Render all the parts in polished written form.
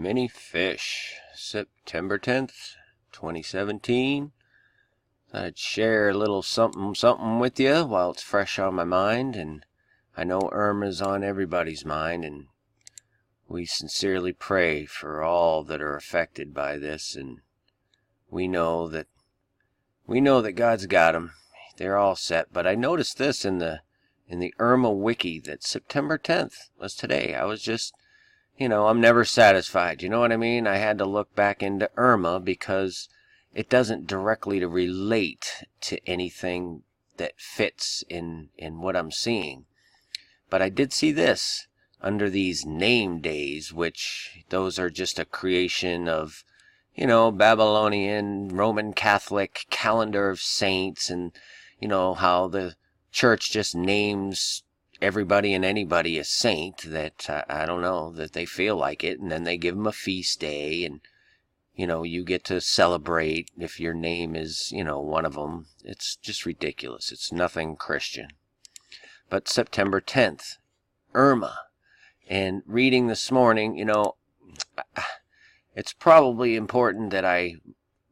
Mini Fish, September 10th, 2017. I'd share a little something with you while it's fresh on my mind, and I know IRMA's on everybody's mind, and we sincerely pray for all that are affected by this, and we know that God's got them. They're all set. But I noticed this in the IRMA wiki that September 10th was today. I was just, I'm never satisfied. You know what I mean? I had to look back into IRMA because it doesn't directly relate to anything that fits in what I'm seeing. But I did see this under these name days, which those are just a creation of, Babylonian, Roman Catholic calendar of saints, and, how the church just names everybody and anybody a saint that, I don't know, that they feel like it, and then they give them a feast day, and you get to celebrate if your name is, one of them. It's just ridiculous. It's nothing Christian. But September 10th, IRMA. And reading this morning, it's probably important that I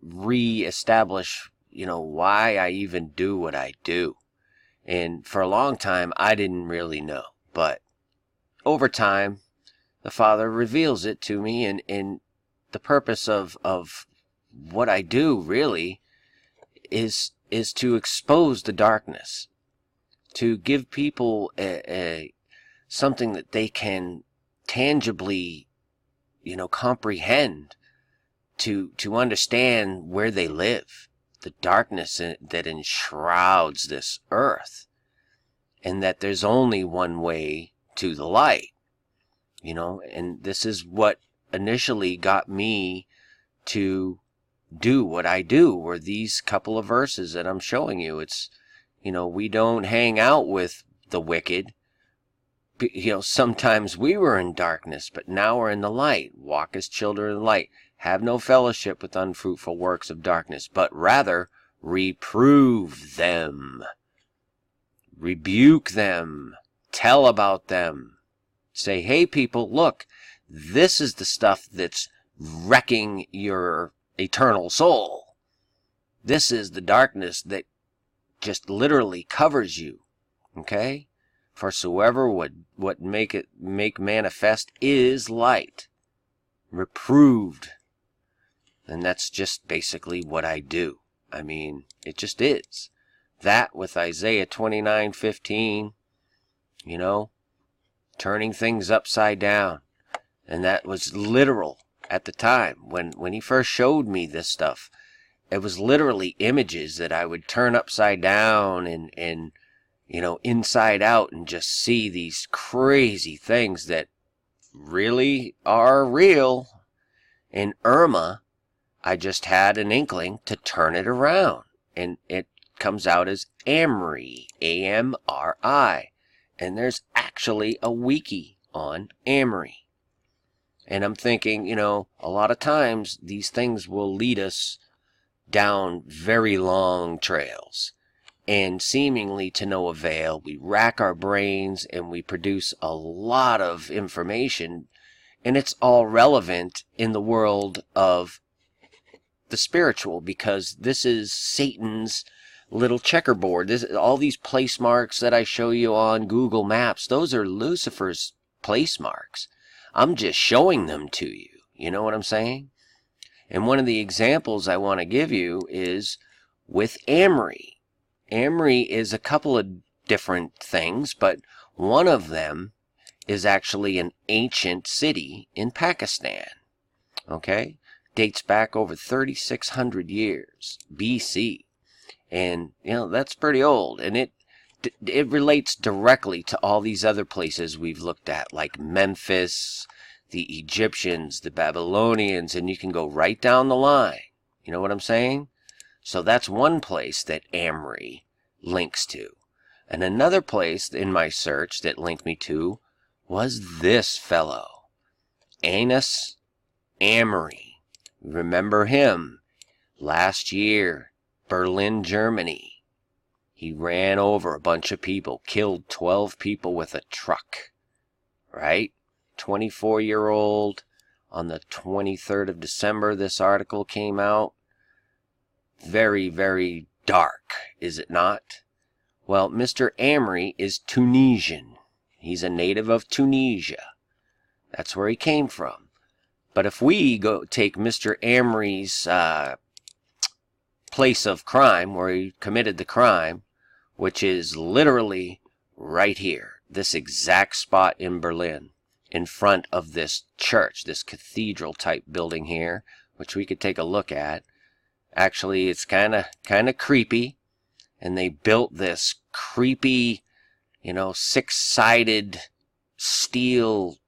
reestablish, why I even do what I do. And for a long time, I didn't really know. But over time, the Father reveals it to me, and the purpose of what I do really is to expose the darkness, to give people something that they can tangibly, comprehend, to understand where they live, the darkness that enshrouds this earth, and that there's only one way to the light, and this is what initially got me to do what I do, were these couple of verses that I'm showing you. It's, we don't hang out with the wicked. Sometimes we were in darkness, but now we're in the light. Walk as children of light. Have no fellowship with unfruitful works of darkness, but rather reprove them. Rebuke them. Tell about them. Say, hey people, look, this is the stuff that's wrecking your eternal soul. This is the darkness that just literally covers you. Okay? For soever would make manifest is light. Reproved. And that's just basically what I do. I mean, it just is. That with Isaiah 29:15, turning things upside down. And that was literal at the time. When he first showed me this stuff, it was literally images that I would turn upside down and inside out, and just see these crazy things that really are real. In IRMA, I just had an inkling to turn it around. And it comes out as Amri, A-M-R-I. And there's actually a wiki on Amri. And I'm thinking, a lot of times these things will lead us down very long trails, and seemingly to no avail. We rack our brains and we produce a lot of information, and it's all relevant in the world of the spiritual, because this is Satan's little checkerboard. All these place marks that I show you on Google Maps, those are Lucifer's place marks. I'm just showing them to you. You know what I'm saying? And one of the examples I want to give you is with Amri. Amri is a couple of different things, but one of them is actually an ancient city in Pakistan. Okay? Dates back over 3,600 years BC. And, that's pretty old. And it relates directly to all these other places we've looked at, like Memphis, the Egyptians, the Babylonians, and you can go right down the line. You know what I'm saying? So that's one place that Amri links to. And another place in my search that linked me to was this fellow, Ernest Amri. Remember him? Last year, Berlin, Germany. He ran over a bunch of people, killed 12 people with a truck. Right? 24-year-old on the 23rd of December, this article came out. Very, very dark, is it not? Well, Mr. Amri is Tunisian. He's a native of Tunisia. That's where he came from. But if we go take Mr. Amri's place of crime, where he committed the crime, which is literally right here, this exact spot in Berlin, in front of this church, this cathedral-type building here, which we could take a look at. Actually, it's kind of creepy, and they built this creepy, six-sided steel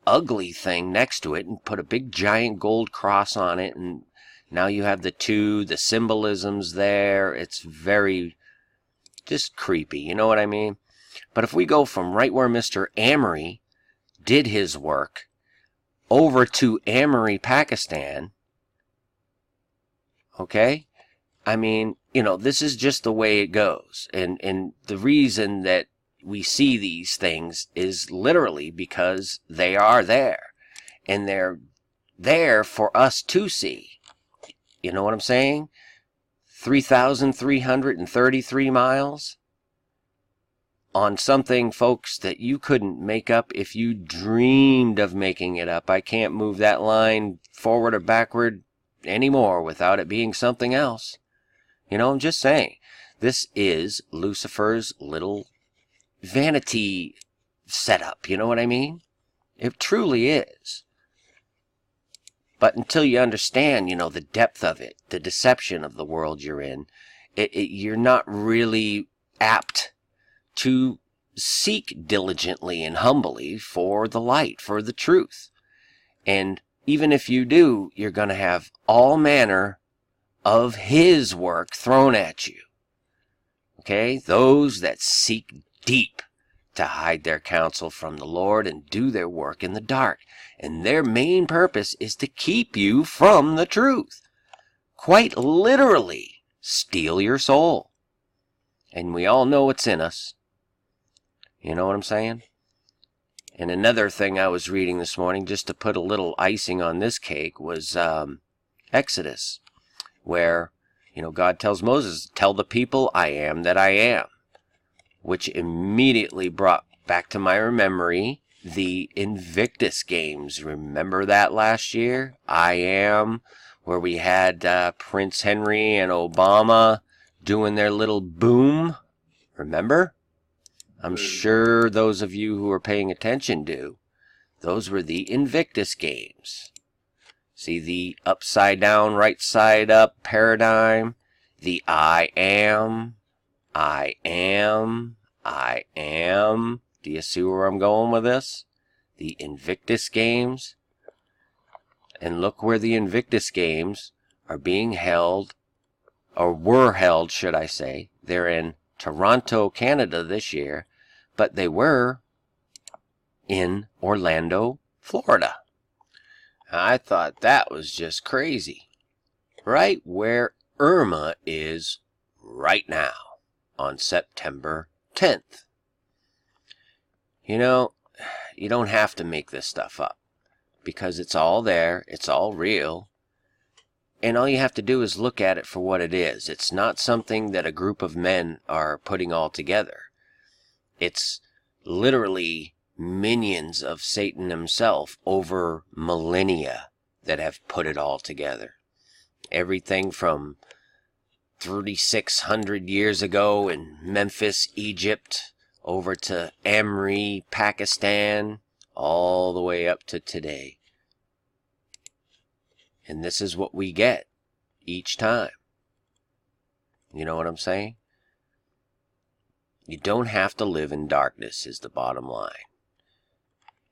ugly thing next to it and put a big giant gold cross on it, and now you have the symbolisms there. It's very just creepy, you know what I mean? But if we go from right where Mr. Amri did his work over to Amri, Pakistan, okay? I mean, this is just the way it goes. And the reason that we see these things is literally because they are there. And they're there for us to see. You know what I'm saying? 3,333 miles on something, folks, that you couldn't make up if you dreamed of making it up. I can't move that line forward or backward anymore without it being something else. I'm just saying. This is Lucifer's little vanity setup. You know what I mean? It truly is. But until you understand, the depth of it, the deception of the world you're in, you're not really apt to seek diligently and humbly for the light, for the truth. And even if you do, you're going to have all manner of his work thrown at you. Okay? Those that seek deep to hide their counsel from the Lord and do their work in the dark. And their main purpose is to keep you from the truth. Quite literally, steal your soul. And we all know what's in us. You know what I'm saying? And another thing I was reading this morning, just to put a little icing on this cake, was Exodus, where, God tells Moses, tell the people I am that I am, which immediately brought back to my memory the Invictus games. Remember that last year? I Am, where we had Prince Henley and Obama doing their little boom. Remember? I'm sure those of you who are paying attention do. Those were the Invictus games. See the upside down, right side up paradigm? The I am. I am. I am. Do you see where I'm going with this? The Invictus games. And look where the Invictus games are being held, or were held, should I say. They're in Toronto, Canada this year, but they were in Orlando, Florida. I thought that was just crazy. Right where IRMA is right now on September 10th. You don't have to make this stuff up because it's all there, it's all real, and all you have to do is look at it for what it is. It's not something that a group of men are putting all together. It's literally minions of Satan himself over millennia that have put it all together. Everything from 3,600 years ago in Memphis, Egypt, over to Amri, Pakistan, all the way up to today. And this is what we get each time. You know what I'm saying? You don't have to live in darkness is the bottom line.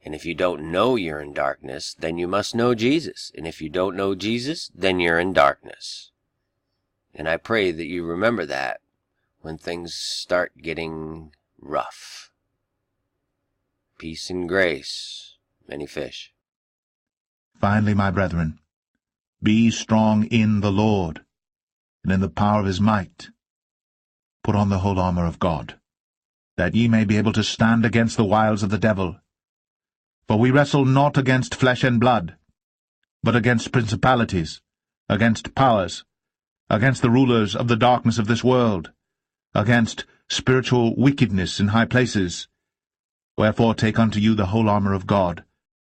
And if you don't know you're in darkness, then you must know Jesus. And if you don't know Jesus, then you're in darkness. And I pray that you remember that when things start getting rough. Peace and grace, many fish. Finally, my brethren, be strong in the Lord, and in the power of his might. Put on the whole armour of God, that ye may be able to stand against the wiles of the devil. For we wrestle not against flesh and blood, but against principalities, against powers, against the rulers of the darkness of this world, against spiritual wickedness in high places. Wherefore take unto you the whole armour of God,